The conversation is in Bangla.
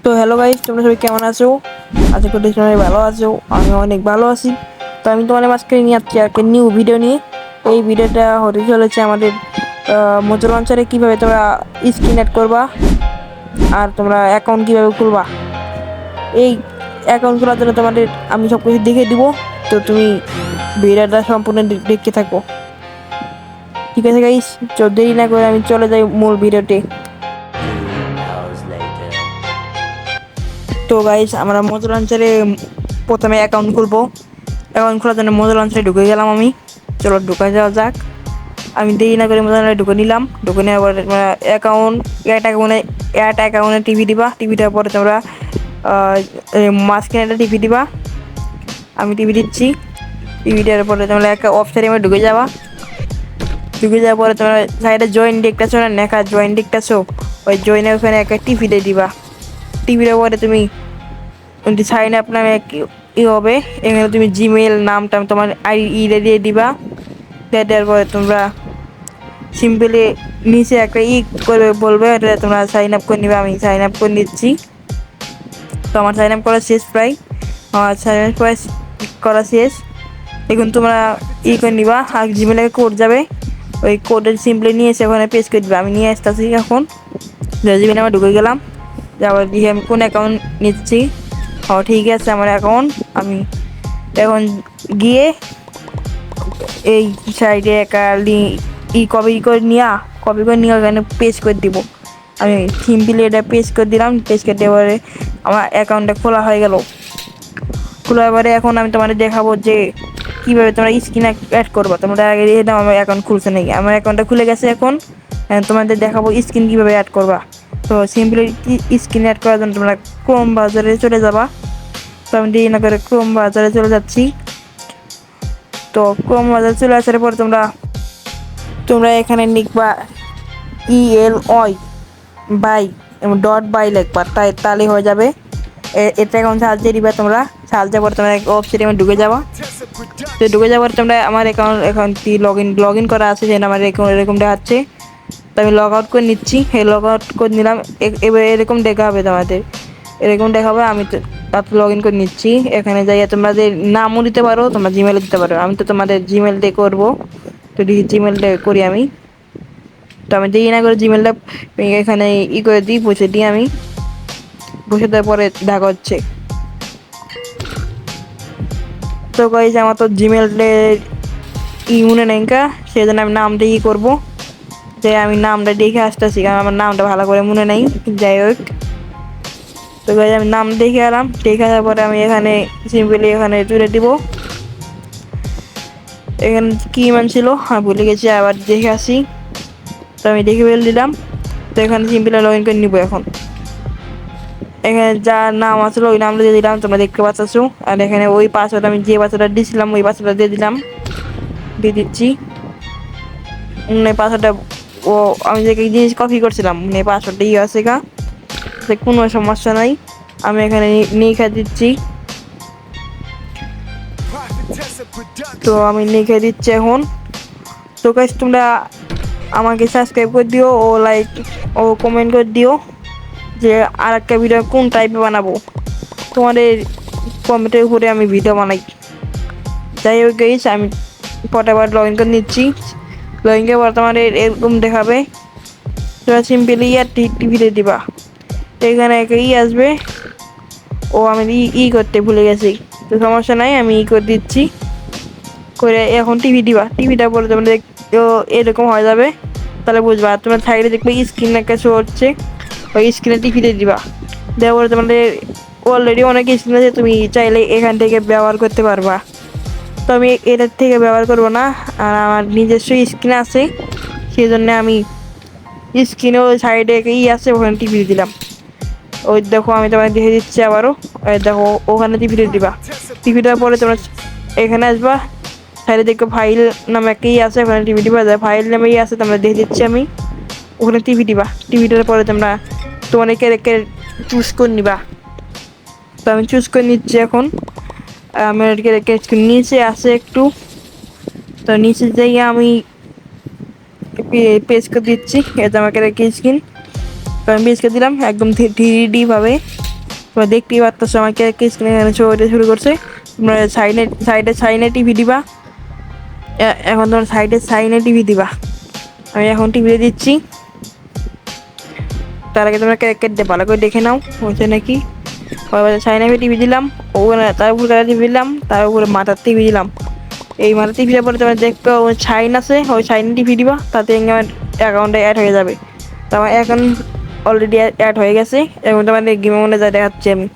তো হ্যালো গাইস, তোমরা সবাই কেমন আছো? আশা করি সবাই ভালো আছো। আমি অনেক ভালো আছি। তো আমি তোমাদের মাঝখানে নিয়ে আসছি একটা নিউ ভিডিও নিয়ে। এই ভিডিওটা হতে চলেছে আমাদের মোজো লঞ্চারে কীভাবে তোমরা স্ক্রিন অ্যাড করবা আর তোমরা অ্যাকাউন্ট কীভাবে খুলবা। এই অ্যাকাউন্ট খোলার জন্য তোমাদের আমি সব কিছু দেখে দিব। তো তুমি ভিডিওটা সম্পূর্ণ দেখতে থাকো, ঠিক আছে গাইস? দেরি না করে আমি চলে যাই মূল ভিডিওতে। তো গাইস, আমরা মোজো লঞ্চারে প্রথমে অ্যাকাউন্ট খুলবো। অ্যাকাউন্ট খোলার জন্য মোজো লঞ্চারে ঢুকে গেলাম আমি। চলো ঢুকে যাওয়া যাক। আমি দেরি না করে মোজো লঞ্চারে ঢুকে নিলাম। ঢুকে নেওয়ার পরে অ্যাকাউন্ট অ্যাড অ্যাকাউন্টে টিভি দিবা। টিভি দেওয়ার পরে তোমরা মাঝখানে একটা টিভি দিবা। আমি টিভি দিচ্ছি। টিভি দেওয়ার পরে তোমরা একটা অপশানে ঢুকে যাওয়া। ঢুকে যাওয়ার পরে তোমরা সাইডে জয়েন দেখতেছো না, লেখা জয়েন দেখতেছো, ওই জয়েনের ওখানে একটা টিভি দিয়ে দিবা। টিভি দেওয়ার পরে তুমি সাইন আপ নামে ই হবে। এখানে তুমি জিমেল নামটা তোমার আইডি দিয়ে দিবা। দেওয়ার পরে তোমরা সিম্পলি নিচে একটা করে বলবে, এটা তোমরা সাইন আপ করে নিবে। আমি সাইন আপ করে নিচ্ছি। তো আমার সাইন আপ করা শেষ প্রায়। আমার সাইন আপ করা শেষ। এখন তোমরা করে নিবা। আর জিমেলে কোড যাবে, ওই কোডের সিম্পলি নিয়ে এসে ওখানে পেস্ট করে দিবা। আমি নিয়ে আসতেছি এখন। জিমেলে আমার ঢুকে গেলাম। যাবার দিয়ে আমি কোন অ্যাকাউন্ট নিচ্ছি। ঠিক আছে, আমার অ্যাকাউন্ট। আমি এখন গিয়ে এই সাইডে একটা কপি করে নিয়ে ওখানে পেস্ট করে দিব। আমি সিম্পলি এটা পেস্ট করে দিলাম। পেস্ট করে দেওয়ার আমার অ্যাকাউন্টটা খোলা হয়ে গেল। খোলার পরে এখন আমি তোমাদের দেখাবো যে কীভাবে তোমরা স্ক্রিন অ্যাড করবো। তোমরা আগে দিয়ে দাও আমার অ্যাকাউন্ট খুলছে নাকি। আমার অ্যাকাউন্টটা খুলে গেছে। এখন তোমাদের দেখাবো স্ক্রিন কীভাবে অ্যাড করবা। তো সিম্পলি স্ক্রিন অ্যাড করার জন্য তোমরা ক্রোম ব্রাউজারে চলে যাবা। তো আমি দেরি না করে ক্রোম ব্রাউজারে চলে যাচ্ছি। তো ক্রোম ব্রাউজারে চলে আসার পর তোমরা এখানে লিখবা ELOI বাই এবং .বাই লিখবা, তাহলে হয়ে যাবে। এটা এখন সার্চ দিয়ে দিবা। তোমরা সার্চ দেওয়ার পর তোমরা ওয়েবসাইটে ঢুকে যাবা। তো ঢুকে যাওয়ার তোমরা আমার অ্যাকাউন্ট লগ ইন করা আছে, যেন আমার এরকম দেখাচ্ছে। তো আমি লগ আউট করে নিচ্ছি। লগ আউট করে নিলাম। এবার এরকম দেখা হবে, তোমাদের এরকম দেখাবে। আমি তো লগ ইন করে নিচ্ছি। এখানে যাইয়া তোমাদের নামও দিতে পারো, তোমরা জিমেলে দিতে পারো। আমি তো তোমাদের জিমেল দিয়ে করবো। তো জিমেল দিয়ে করি আমি। তো আমি দেরি না করে জিমেলটা এখানে করে দিই, বসে দিই। আমি বসে দেওয়ার পরে দেখা হচ্ছে। তো গাইস, আমার তো জিমেলটা মনে নেই, সেই জন্য আমি নামটা করবো, যে আমি নামটা দেখে আসতেছি, কারণ আমার নামটা ভালো করে মনে নেই। যাই হোক, তো গাইস আমি নাম দেখে এলাম। দেখে আসার পরে আমি এখানে সিম্পলি এখানে তুলে দিব। এখানে কি মান ছিল আমি ভুলে গেছি, আবার দেখে আসি। তো আমি দেখে ফেলে দিলাম। তো এখানে সিম্পলি লগ ইন করে নিব। এখন এখানে যা নাম আছে ওই নামটা দিয়ে দিলাম, তোমরা দেখতে পাচ্ছ। আর এখানে ওই পাসওয়ার্ড আমি যে পাসওয়ার্ডটা দিয়েছিলাম ওই পাসওয়ার্ডটা দিয়ে দিচ্ছি। পাসওয়ার্ডটা আমি যে জিনিস কপি করছিলাম পাসওয়ার্ডটা আছে কোনো সমস্যা নাই। আমি এখানে লিখে দিচ্ছি। তো আমি লিখে দিচ্ছি এখন। তো গাইস, তোমরা আমাকে সাবস্ক্রাইব করে দিও ও লাইক ও কমেন্ট করে দিও যে আর একটা ভিডিও কোন টাইপে বানাবো। তোমাদের কমেন্টের উপরে আমি ভিডিও বানাই। যাই হোক গাইস, আমি ফটাফট লগ ইন করে নিচ্ছি। লগ ইন করে বর্তমানে এরকম দেখাবে। তোমরা সিম্পলি টিভিতে দিবা। এখানে একটা আসবে। আমি করতে ভুলে গেছি। তো সমস্যা নাই, আমি করে দিচ্ছি। করে এখন টিভি দিবা। টিভিটা পরে তোমরা এরকম হয়ে যাবে, তাহলে বুঝবা। আর তোমরা সাইডে দেখবে স্ক্রিন একটা শো হচ্ছে, ওই স্ক্রিনে টিভিতে দিবা। দেওয়ার পরে তোমাদের অলরেডি অনেক স্ক্রিন আছে, তুমি চাইলে এখান থেকে ব্যবহার করতে পারবা। তো আমি এটার থেকে ব্যবহার করবো না, আর আমার নিজস্ব স্ক্রিন আছে, সেই জন্য আমি স্ক্রিনে ওই সাইডে আছে, ওখানে টিভি দিলাম। ওই দেখো, আমি তোমাকে দেখে দিচ্ছি আবারও। ওই দেখো, ওখানে টিভিটা দিবা। টিভিটার পরে তোমরা এখানে আসবা। সাইডে দেখো ফাইল নামে একটা আছে, ওখানে টিভি দিবা। ফাইল নামে আছে, তোমরা দেখে দিচ্ছি আমি। ওখানে টিভি দিবা। টিভিটার পরে তোমরা তোমার চুজ করে নিবা। তো আমি চুজ করে নিচ্ছি এখন। আমার নিচে আছে একটু, তো নিচে যাই আমি পেজ করে দিচ্ছি। এটা আমাকে স্ক্রিন, তো আমি পেজ করে দিলাম একদম 3D ভাবে। তোমরা দেখতেই পারতেছো আমাকে স্ক্রিনে এখানে শো হতে শুরু করছে। তোমরা সাইনে টিভি দিবা। এখন তোমরা সাইনে টিভি দিবা। আমি এখন টিভিতে দিচ্ছি। তার আগে তোমরা কেটে ভালো করে দেখে নাও হয়েছে নাকি। সাইনে আমি টিভি দিলাম, ওখানে তার উপরে টিভি দিলাম, তার উপরে মাথার টিভি দিলাম। এই মাথার টিভিটার পরে তোমরা দেখবে সাইন আছে, ওই সাইন টিভি দিবা, তাতে আমার অ্যাকাউন্টে অ্যাড হয়ে যাবে। তো আমার অ্যাকাউন্ট অলরেডি অ্যাড হয়ে গেছে এবং তোমাদের গেমের মধ্যে যা দেখাচ্ছি আমি।